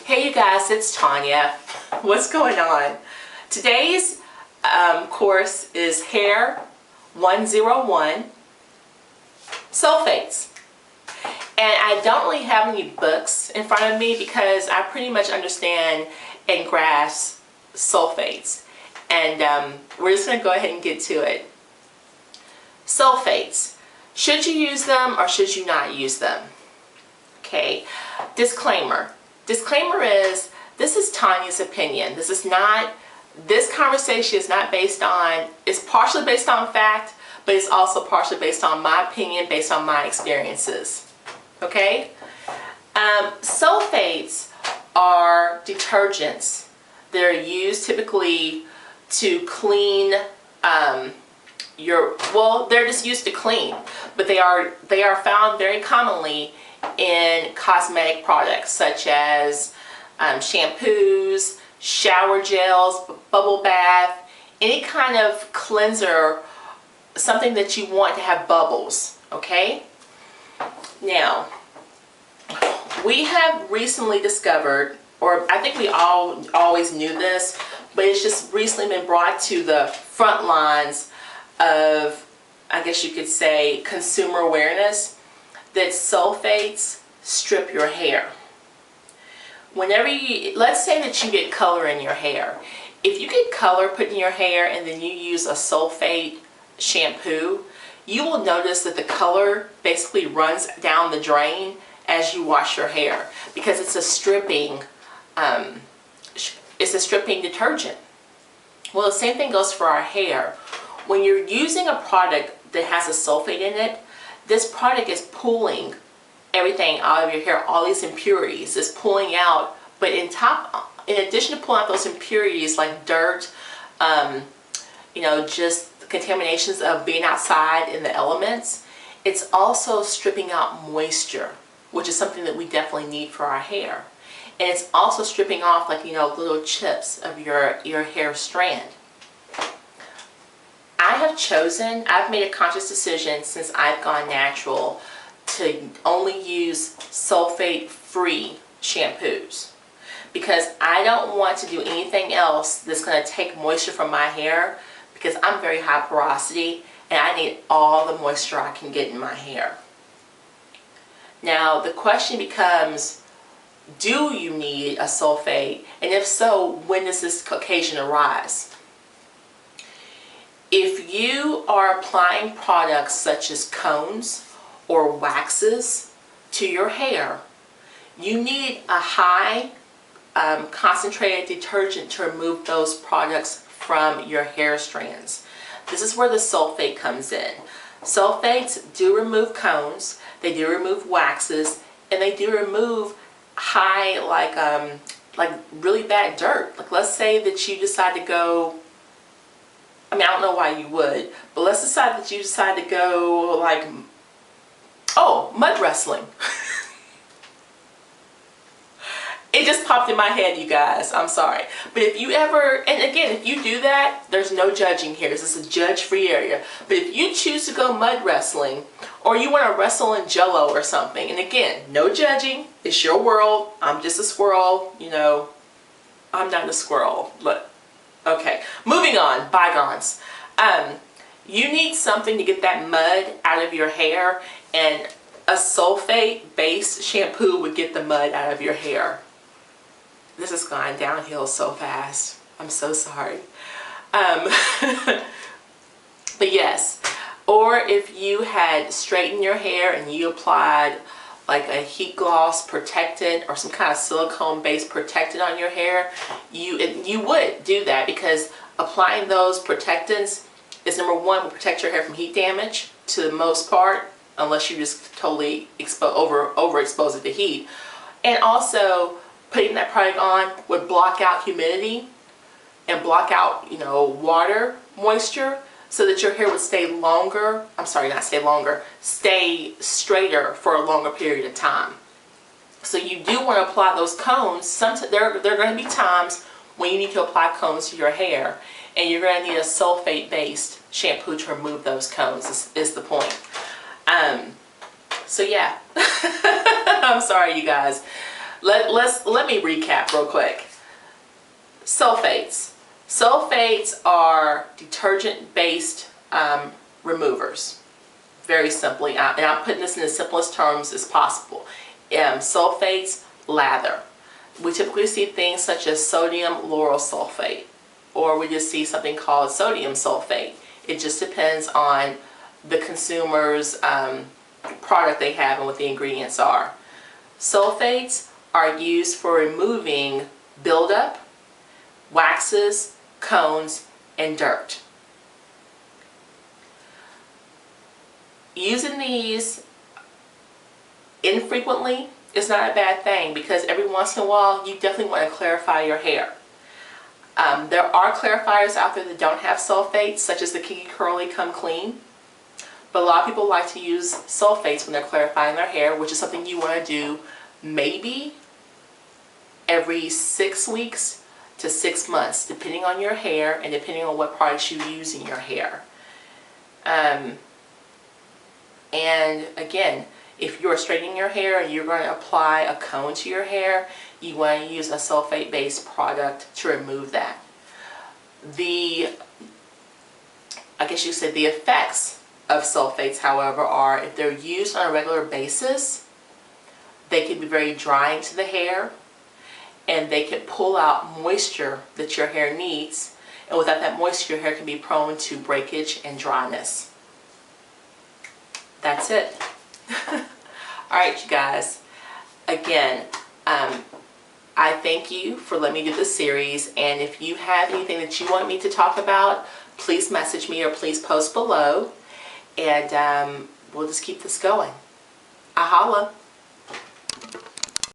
Hey you guys, it's Tanya. What's going on? Today's course is Hair 101 Sulfates. And I don't really have any books in front of me because I pretty much understand and grasp sulfates. And we're just going to go ahead and get to it. Sulfates. Should you use them or should you not use them? Okay. Disclaimer. Disclaimer is, this is Tanya's opinion. This conversation is not based on, it's partially based on fact, but it's also partially based on my opinion, based on my experiences. Okay? Sulfates are detergents. They're used typically to clean they're just used to clean, but they are found very commonly in cosmetic products such as shampoos, shower gels, bubble bath, any kind of cleanser, something that you want to have bubbles. Okay? Now, we have recently discovered, or I think we always knew this, but it's just recently been brought to the front lines of, I guess you could say, consumer awareness, that sulfates strip your hair. Whenever let's say that you get color in your hair. If you get color put in your hair and then you use a sulfate shampoo, you will notice that the color basically runs down the drain as you wash your hair because it's a stripping detergent. Well, the same thing goes for our hair. When you're using a product that has a sulfate in it, this product is pulling everything out of your hair, all these impurities is pulling out, but in addition to pulling out those impurities like dirt, just contaminations of being outside in the elements, it's also stripping out moisture, which is something that we definitely need for our hair. And it's also stripping off little chips of your hair strand. I've made a conscious decision since I've gone natural to only use sulfate-free shampoos because I don't want to do anything else that's going to take moisture from my hair because I'm very high porosity and I need all the moisture I can get in my hair. Now the question becomes, do you need a sulfate? And if so, when does this occasion arise? If you are applying products such as cones or waxes to your hair, you need a high concentrated detergent to remove those products from your hair strands. This is where the sulfate comes in. Sulfates do remove cones, they do remove waxes, and they do remove high, like really bad dirt. Like let's say that you decide to go, I don't know why you would, but let's decide that you decide to go mud wrestling. It just popped in my head, you guys. I'm sorry. But if you ever, and again, if you do that, there's no judging here. This is a judge-free area. But if you choose to go mud wrestling, or you want to wrestle in Jello or something, and again, no judging. It's your world. I'm just a squirrel. I'm not a squirrel. Look. Okay, moving on, bygones. You need something to get that mud out of your hair, and a sulfate-based shampoo would get the mud out of your hair. This is going downhill so fast. I'm so sorry. But yes, or if you had straightened your hair and you applied like a heat gloss protectant or some kind of silicone-based protectant on your hair, you would do that because applying those protectants is, number one, will protect your hair from heat damage to the most part, unless you just totally overexpose it to heat. And also, putting that product on would block out humidity and block out, water moisture, so that your hair would stay longer, stay straighter for a longer period of time. So you do want to apply those cones. There are going to be times when you need to apply cones to your hair, and you're going to need a sulfate-based shampoo to remove those cones, is the point. So yeah, I'm sorry you guys. Let me recap real quick. Sulfates. Sulfates are detergent-based removers. Very simply, and I'm putting this in the simplest terms as possible. Sulfates lather. We typically see things such as sodium lauryl sulfate, or we just see something called sodium sulfate. It just depends on the consumer's product they have and what the ingredients are. Sulfates are used for removing buildup, waxes, cones, and dirt. Using these infrequently is not a bad thing, because every once in a while you definitely want to clarify your hair. There are clarifiers out there that don't have sulfates, such as the Kiki Curly Come Clean. But a lot of people like to use sulfates when they're clarifying their hair, which is something you want to do maybe every 6 weeks to 6 months, depending on your hair and depending on what products you use in your hair. And again, if you're straightening your hair and you're going to apply a cone to your hair, you want to use a sulfate-based product to remove that. I guess you said the effects of sulfates, however, are if they're used on a regular basis, they can be very drying to the hair, and they can pull out moisture that your hair needs, and without that moisture your hair can be prone to breakage and dryness. That's it. Alright, you guys, again, I thank you for letting me do this series, and if you have anything that you want me to talk about, please message me or please post below, and we'll just keep this going. Ahala.